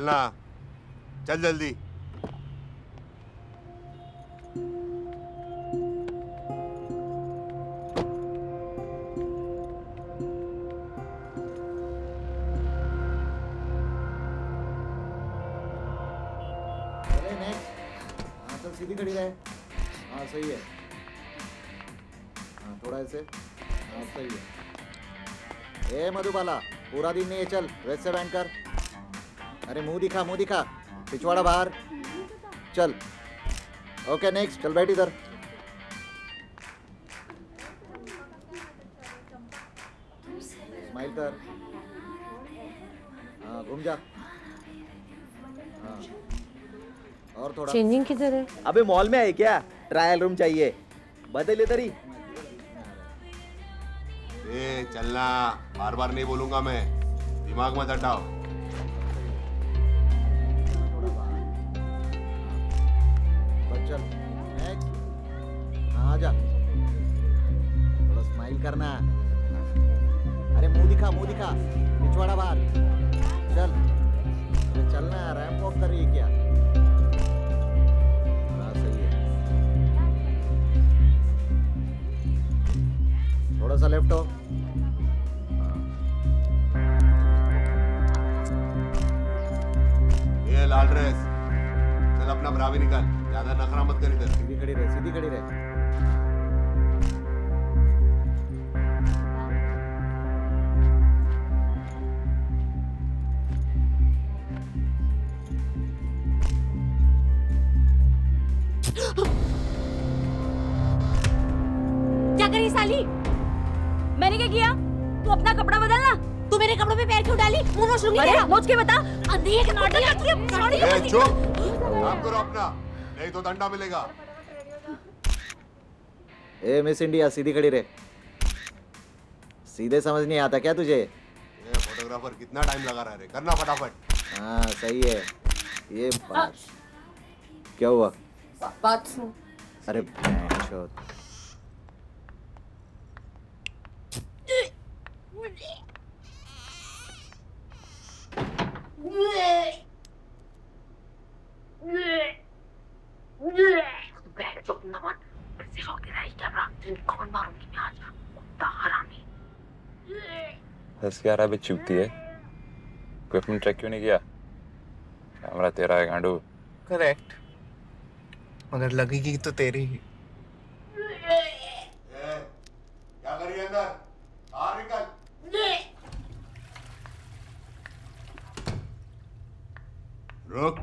चलना, चल जल्दी। हाँ चल सीधी खड़ी रहे। हाँ सही है। हाँ थोड़ा ऐसे। हाँ सही है। ए मधुबाला पूरा दिन नहीं है, चल वैसे से बैंड कर। अरे मुंह दिखा, मुंह दिखा, पिछवाड़ा बाहर। चल ओके नेक्स्ट, चल बैठ इधर। स्माइल कर। हाँ घूम जा। हाँ और थोड़ा। चेंजिंग किधर है? अबे मॉल में है क्या? ट्रायल रूम चाहिए, बदल इधर ही। ए चलना, बार बार नहीं बोलूंगा मैं, दिमाग मत हटाओ। बस चल नेक्स्ट। हाँ जा, थोड़ा स्माइल करना। अरे मुंह दिखा, मुंह दिखा, पिछवाड़ा बाहर। चल अरे चलना, रैंप वॉक कर रही है क्या? हाँ सही है। थोड़ा सा लेफ्ट हो। ये लाल ड्रेस, चल अपना ब्रा भी निकाल, ज्यादा नखरा मत कर इधर। सीधी खड़ी रहे, सीधी खड़ी रहे। क्या करी साली? मैंने क्या किया? तू अपना कपड़ा बदलना। तू मेरे कपड़ों पे पैर क्यों डाली? मुंह नोच लूंगी तेरा। नोच के बता। अंधी है कि नाटी है? ए चुप, काम करो अपना, नहीं तो दंडा मिलेगा। ए मिस इंडिया सीधी खड़ी रहे। सीधे समझ नहीं आता क्या तुझे? ये फोटोग्राफर कितना टाइम लगा रहा है, करना फटाफट। हाँ सही है। ये बात क्या हुआ? बात सुन। अरे अच्छा। बैठ चुप न मत। कैसे रोके रही कैमरा? कौन मारूंगी मैं आज? कुत्ता हरामी। दस 11 बजे चुपती है। इक्विपमेंट चेक क्यों नहीं किया? कैमरा तेरा है गांडू। करेक्ट, मगर लगेगी तो तेरी ही। क्या करिए अंदर, बाहर निकल। रुक।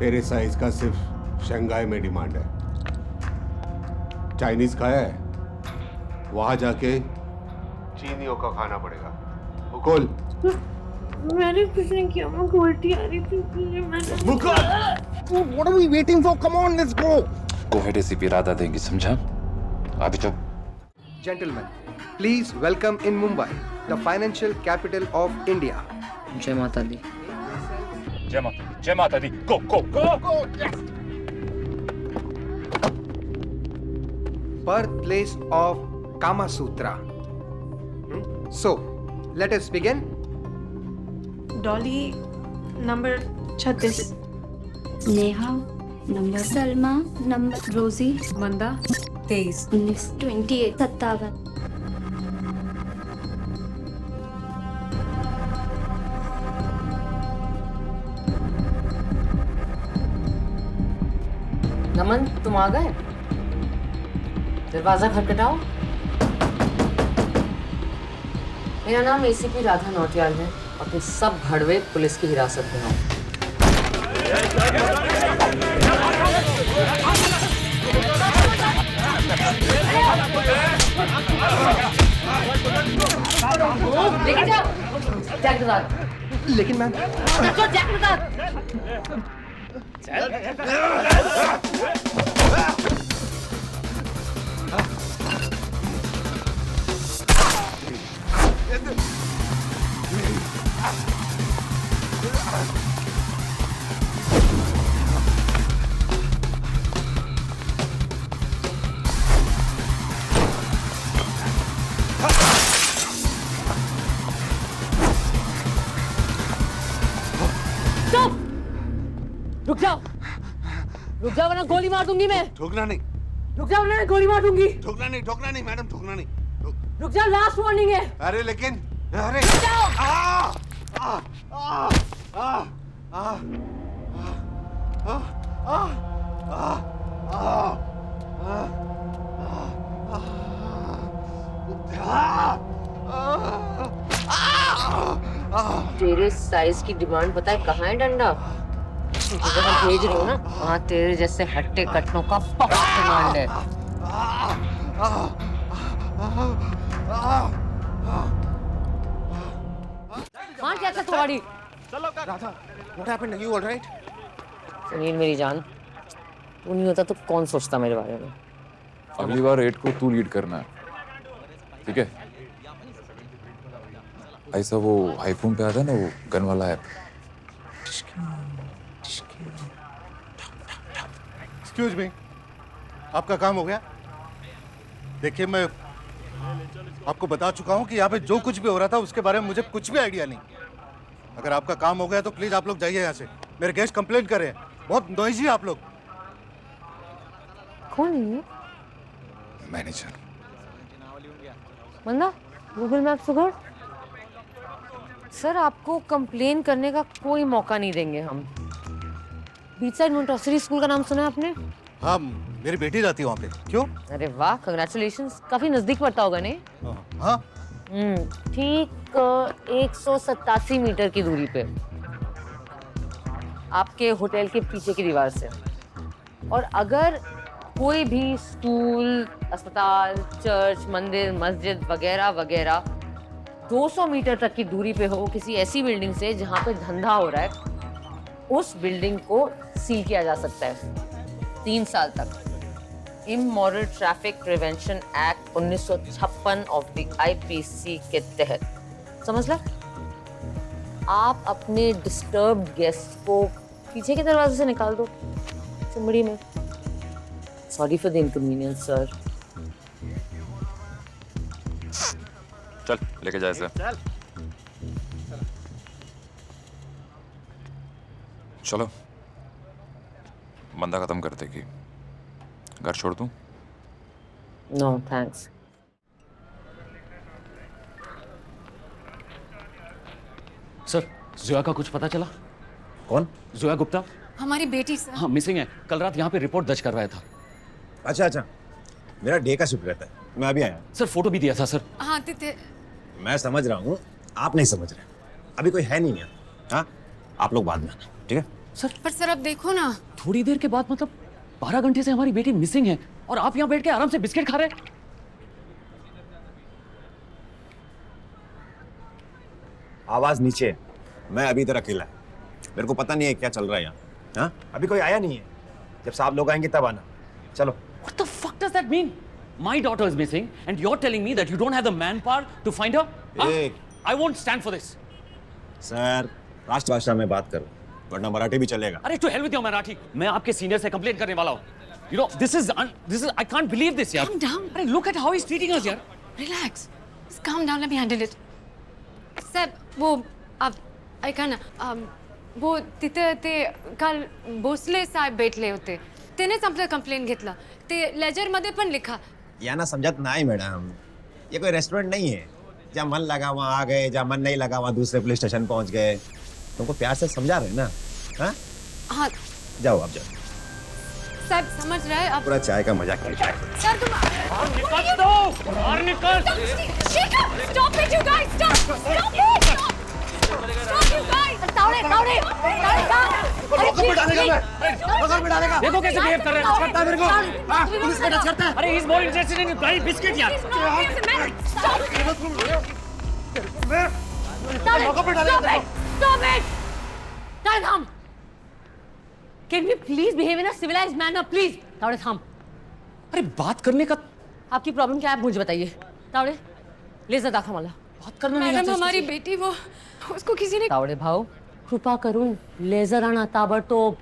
तेरे साइज का सिर्फ शंघाई में डिमांड है। चाइनीज खाया है? वहां जाके चीनियों का खाना पड़ेगा। मुकुल, मैंने कुछ नहीं किया। मैं उल्टी आ रही थी। मैंने Mukul, What are we waiting for? Come on, let's go. को है एसीपी राधा देंगी, समझा? अभी तो Gentlemen, please welcome in Mumbai, the financial capital of India. जय माता दी। जय माता दी। गो गो गो। Birthplace of Kama Sutra. So, let us begin. Dolly number 36, Neha number, Salma number, रोजी मंदा 23, 19, 28, 57। नमन तुम आ गए? दरवाजा खटखटाओ। मेरा नाम एसीपी राधा नौटियाल है और तुम सब भड़वे पुलिस की हिरासत में हो। लेके जाओ जैक उतार। लेकिन मैम रखो जैक उतार। रुक जाओ वरना गोली मार दूंगी मैं। ठोकना नहीं, रुक जाओ वरना गोली मार दूंगी। ठोकना नहीं मैडम, ठोकना नहीं। रुक जाओ, लास्ट वार्निंग है। अरे लेकिन अरे जाओ। आ, आ, आ, आ, आ, आ, आ, तेरे साइज की डिमांड पता है कहाँ है डंडा? जहाँ भेज रही हूँ ना, वहाँ तेरे जैसे हट्टे कट्टों का बहुत डिमांड है। हाँ क्या था तुम्हारी? What happened? Are you all right? Sunil मेरी जान, तू नहीं होता तो कौन सोचता मेरे बारे में? अगली बार रेड को तू लीड करना है, ठीक है? ऐसा वो आईफोन पे आता है ना, वो गन वाला ऐप। एक्सक्यूज मी, आपका काम हो गया? देखिए मैं आपको बता चुका हूँ कि यहाँ पे जो कुछ भी हो रहा था उसके बारे में मुझे कुछ भी आइडिया नहीं। अगर आपका काम हो गया तो प्लीज आप लोग जाइए यहाँ से। मेरे गेस्ट कंप्लेंट कर रहे हैं, बहुत नॉइजी है आप लोग। कौन है ये मैनेजर। बंदा? गूगल मैप उघड़। सर आपको कंप्लेन करने का कोई मौका नहीं देंगे हम। बीच साइड मोंटेसरी स्कूल का नाम सुना है आपने? हाँ, मेरी बेटी जाती है वहाँ पे। क्यों? अरे वाह, कांग्रेचुलेशंस। काफी नजदीक पड़ता होगा नहीं? हाँ। ठीक 187 मीटर की दूरी पे, आपके होटल के पीछे की दीवार से। और अगर कोई भी स्कूल, अस्पताल, चर्च, मंदिर, मस्जिद वगैरह वगैरह 200 मीटर तक की दूरी पे हो किसी ऐसी बिल्डिंग से जहां पे धंधा हो रहा है, उस बिल्डिंग को सील किया जा सकता है 3 साल तक। Immoral traffic prevention act 1956 of the IPC के तहत। समझ ला? आप अपने डिस्टर्ब्ड गेस्ट को पीछे के दरवाजे से निकाल दो, चमड़ी में। Sorry for the inconvenience sir. चल लेके जा इसे। चलो बंदा खत्म करते कि घर छोड़ दूं? No thanks. सर जोया का कुछ पता चला? कौन? जोया गुप्ता। हमारी बेटी सर। हाँ मिसिंग है। कल रात यहाँ पे रिपोर्ट दर्ज करवाया था। अच्छा, मेरा डे का शिफ्ट रहता है, मैं अभी आया। सर फोटो भी दिया था सर। हाँ मैं समझ रहा हूँ, आप नहीं समझ रहे। अभी कोई है नहीं यहाँ। हाँ, आप लोग बाद में आना, ठीक है? सर पर सर अब देखो ना, थोड़ी देर के बाद मतलब 12 घंटे से हमारी बेटी मिसिंग है और आप यहाँ बैठ के आराम से बिस्किट खा रहे हैं। आवाज नीचे। मैं अभी इधर अकेला है, मेरे को पता नहीं है क्या चल रहा है यहाँ। हाँ, अभी कोई आया नहीं है। जब साहब लोग आएंगे तब आना। चलो। What the fuck does that mean? My daughter is missing and you're telling me that you don't have the manpower to find her? I won't stand for this. Sir, राष्ट्रभाषा में बात करो, वरना मराठी भी चलेगा। अरे to hell with your Marathi. मैं आपके सीनियर से कंप्लेंट करने वाला हूँ। You know, this is I can't believe this यार। calm down. अरे look at how he's treating us यार। Relax. Just calm down. Let me handle it. Sir वो आप ऐका ना, वो तिथे ते काल भोसले साहेब भेटले होते, त्यानेच आपलं कंप्लेंट घेतला, ते लेजर मध्ये पण लिखा। यांना समझत नहीं मैडम, ये कोई रेस्टोरेंट नहीं है। जहाँ मन लगा वहाँ आ गए, जहाँ मन नहीं लगा वहाँ दूसरे पुलिस स्टेशन पहुँच गए। तुमको प्यार से समझा रहे ना? हाँ? हाँ जाओ आप जाओ। साहब समझ रहे हैं आप? पूरा चाय का मजाक नहीं। सर तुम और निकल दो, और निकल। Stop it, you guys! Stop! Stop it! Stop, you guys! Tawde! देखो कैसे बिहेव कर रहे हैं। करता है मेरे को। हाँ, पुलिस का डर करता है। अरे he's more interested in bloody biscuit यार। Stop it! थाम! Can we please behave in a civilized manner, please? Tawde थाम! अरे बात करने का आपकी प्रॉब्लम क्या है आप मुझे बताइए। तावड़े लेजर दाखा मला। बात करना नहीं मैडम आता हमारी इसको। बेटी वो उसको किसी ने तावड़े भाऊ कृपा करून लेजर आणा ताबडतोब।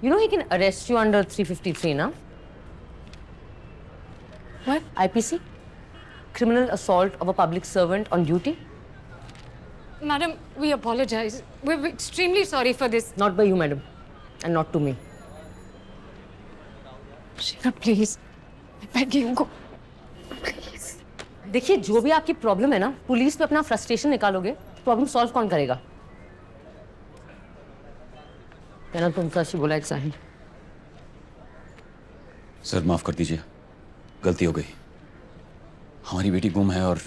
You know he can arrest you under 353 ना? What? IPC? Criminal assault of a public servant on duty? Madam, we apologize. We're extremely sorry for this. Not by you, madam, and not to me. Shikha please मैं game को देखिए जो भी आपकी problem है ना, police पे अपना फ्रस्ट्रेशन निकालोगे, प्रॉब्लम सॉल्व कौन करेगा? मैंने तुमसे अच्छी बोला एक साहिल। सर माफ कर दीजिए, गलती हो गई। हमारी बेटी गुम है और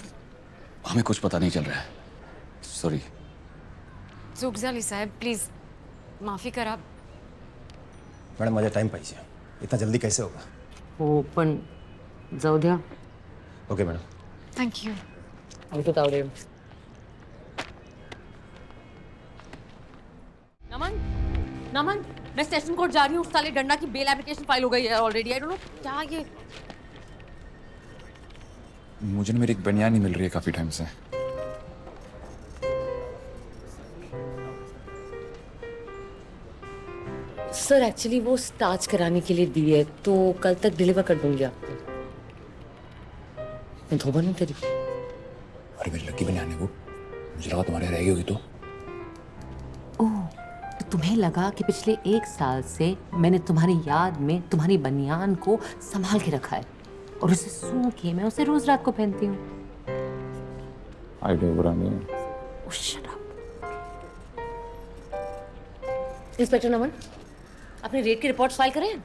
हमें कुछ पता नहीं चल रहा है। सॉरी। चूक झाली साहेब, प्लीज माफी करा। मॅडम माझ्या टाइम पाहिजे, इतना जल्दी कैसे होगा? हो पण जाऊ द्या। Okay madam. Thank you. आमचं तावडे। नमन, नमन, मैं सेशन कोर्ट जा रही हूँ। साले डंडा की बेल एप्लीकेशन फाइल हो गई है ऑलरेडी। आई डोंट नो क्या ये। मुझे ना मेरी एक बनियान नहीं मिल रही है काफी टाइम से। सर एक्चुअली वो स्टार्च कराने के लिए दी है, तो कल तक डिलीवर कर दूंगी आपको। मैं धोबा नहीं तेरी। अरे मेरी लकी बनियान है वो, मुझे लगा तुम्हारे रह गई होगी तो। ओह, तो तुम्हें लगा कि पिछले 1 साल से मैंने तुम्हारी याद में तुम्हारी बनियान को संभाल के रखा है और उसे सूं के मैं उसे रोज रात को पहनती हूँ। आइडिया बुरा नहीं है। Oh, shut up. इंस्पेक्टर नमन, अपने रेड की रिपोर्ट फाइल करें?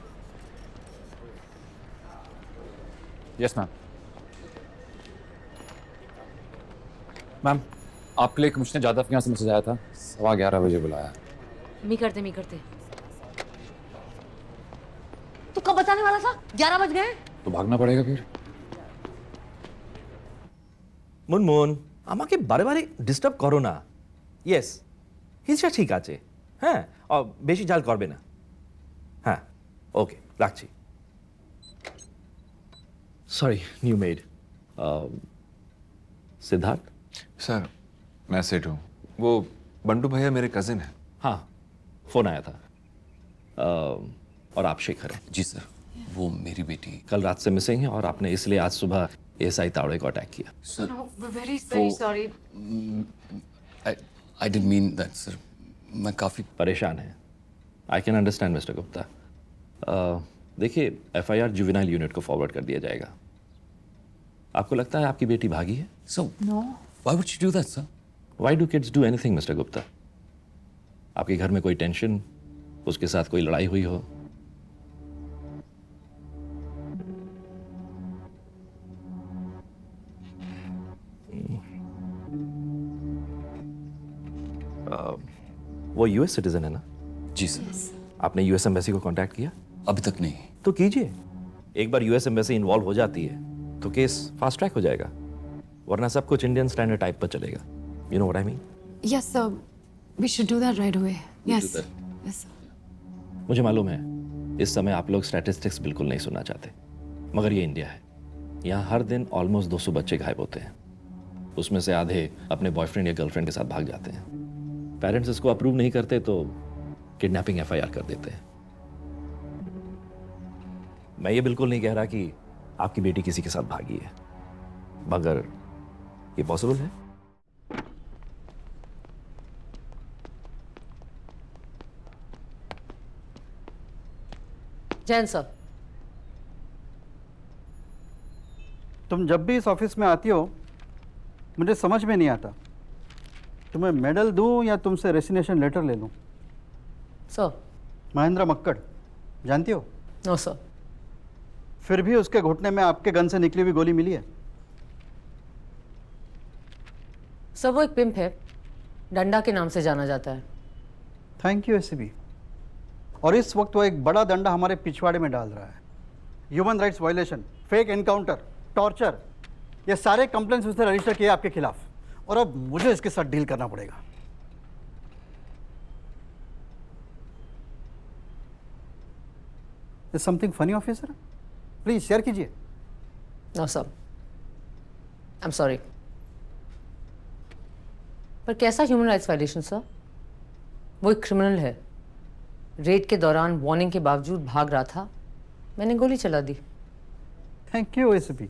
Yes ma'am. मैम आपके लिए एक मुझने जादव के यहाँ से मैसेज आया था, 11:15 बजे बुलाया। मी करते। तू कब बताने वाला था? 11 बज गए। तो भागना पड़ेगा फिर। মুনমুন আমাকে বারে বারে ডিস্টার্ব করো না। ইয়েস হিংসা ঠিক আছে, হ্যাঁ বেশি জাল করবে না। হ্যাঁ ওকে রাখছি। Sorry new made. Siddharth sir मैं सेठ हूँ, वो बंटू भैया मेरे कजिन है। हाँ फोन आया था। और आप शेखर हैं? जी सर, वो मेरी बेटी कल रात से मिसिंग है और आपने इसलिए आज सुबह एएसआई तावड़े को अटैक किया। Sir very sorry. I didn't mean that sir. मैं काफी परेशान है। I can understand mister Gupta. देखिए एफआईआर जुवेनाइल यूनिट को फॉरवर्ड कर दिया जाएगा। आपको लगता है आपकी बेटी भागी है? So no, why would you do that sir? Why do kids do anything mister Gupta? आपके घर में कोई टेंशन, उसके साथ कोई लड़ाई हुई हो? वो यूएस सिटीजन है ना? जी सर। आपने यूएस एम्बेसी को कांटेक्ट किया? अभी तक नहीं। तो कीजिए। एक बार यूएस एम्बेसी इन्वॉल्व हो जाती है तो केस फास्ट ट्रैक हो जाएगा, वरना सब कुछ इंडियन स्टैंडर्ड टाइप पर चलेगा। You know what I mean? Yes sir, we should do that right away. Yes sir. मुझे मालूम है इस समय आप लोग स्टैटिस्टिक्स बिल्कुल नहीं सुनना चाहते, मगर ये इंडिया है। यहाँ हर दिन ऑलमोस्ट 200 बच्चे गायब होते हैं, उसमें से आधे अपने बॉयफ्रेंड या गर्लफ्रेंड के साथ भाग जाते हैं। पेरेंट्स इसको अप्रूव नहीं करते तो किडनैपिंग एफआईआर कर देते हैं। मैं ये बिल्कुल नहीं कह रहा कि आपकी बेटी किसी के साथ भागी है, मगर ये पॉसिबल है। जैन सर, तुम जब भी इस ऑफिस में आती हो मुझे समझ में नहीं आता, तुम्हें मेडल दूं या तुमसे रेसिग्नेशन लेटर ले लूं? सर। महेंद्र मक्कड़ जानती हो? No sir. फिर भी उसके घुटने में आपके गन से निकली हुई गोली मिली है। सर वो एक पिंप है, डंडा के नाम से जाना जाता है। Thank you ACB. और इस वक्त वो एक बड़ा डंडा हमारे पिछवाड़े में डाल रहा है। Human rights violation, fake encounter, torture, ये सारे कंप्लेंट्स उसने रजिस्टर किए आपके खिलाफ, और अब मुझे इसके साथ डील करना पड़ेगा। Is something funny officer? Please share कीजिए। No sir, I am sorry, पर कैसा ह्यूमन राइट्स वायलेशन सर? वो एक क्रिमिनल है, रेड के दौरान वार्निंग के बावजूद भाग रहा था, मैंने गोली चला दी। Thank you ACP.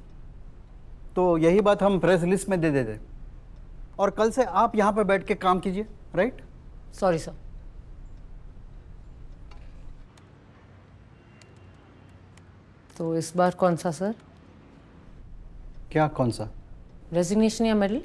तो यही बात हम प्रेस रिलीज में दे देते, और कल से आप यहाँ पर बैठ के काम कीजिए, राइट? Sorry sir. तो इस बार कौन सा सर? क्या कौन सा? रेजिग्नेशन या मेडल?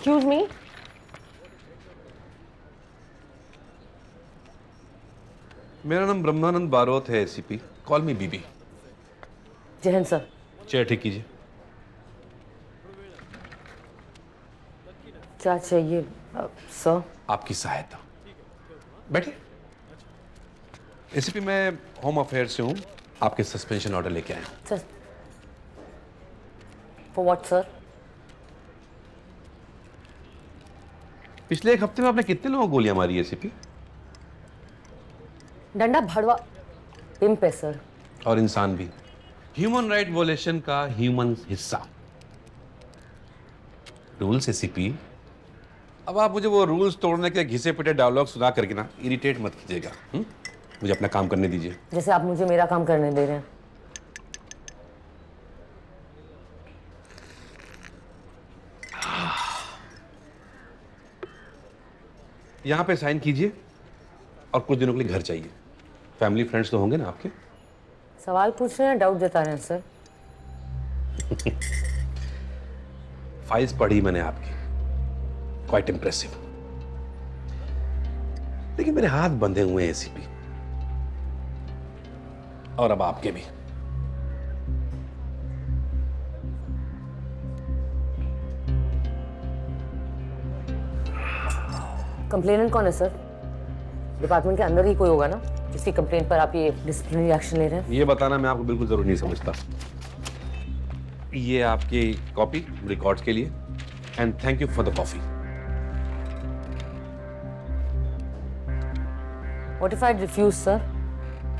Excuse me? मेरा नाम ब्रह्मानंद बारोत है एसीपी, कॉल मी बीबी। जय हिंद सर। चेयर ठीक कीजिए। क्या चाहिए सर? आपकी सहायता। बैठिए। एसीपी मैं होम अफेयर से हूँ, आपके सस्पेंशन ऑर्डर लेके आया हूँ। Sir, for what sir? पिछले एक हफ्ते में आपने कितने लोगों को गोलियां मारी एसीपी? डंडा भड़वा पिंप है सर। और इंसान भी। ह्यूमन राइट वोलेशन का ह्यूमन हिस्सा। Rules ACP. अब आप मुझे वो रूल्स तोड़ने के घिसे पिटे डायलॉग सुना करके ना इरिटेट मत कीजिएगा। मुझे अपना काम करने दीजिए। जैसे आप मुझे मेरा काम करने दे रहे हैं। यहां पे साइन कीजिए, और कुछ दिनों के लिए घर चाहिए। फैमिली फ्रेंड्स तो होंगे ना आपके? सवाल पूछ रहे हैं, डाउट जता रहे हैं सर। फाइल्स पढ़ी मैंने आपकी, क्वाइट इंप्रेसिव। लेकिन मेरे हाथ बंधे हुए हैं एसीपी, और अब आपके भी। कंप्लेनेंट कौन है सर? डिपार्टमेंट के अंदर ही कोई होगा ना, जिसकी कंप्लेंट पर आप ये डिसिप्लिनरी एक्शन ले रहे हैं? ये बताना मैं आपको बिल्कुल जरूरी नहीं समझता। ये आपकी कॉपी रिकॉर्ड्स के लिए, and thank you for the coffee. What if I refuse sir?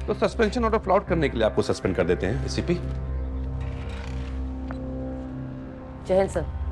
तो सस्पेंशन ऑर्डर फ्लॉट करने के लिए आपको सस्पेंड कर देते हैं एसीपी। जय हिंद सर।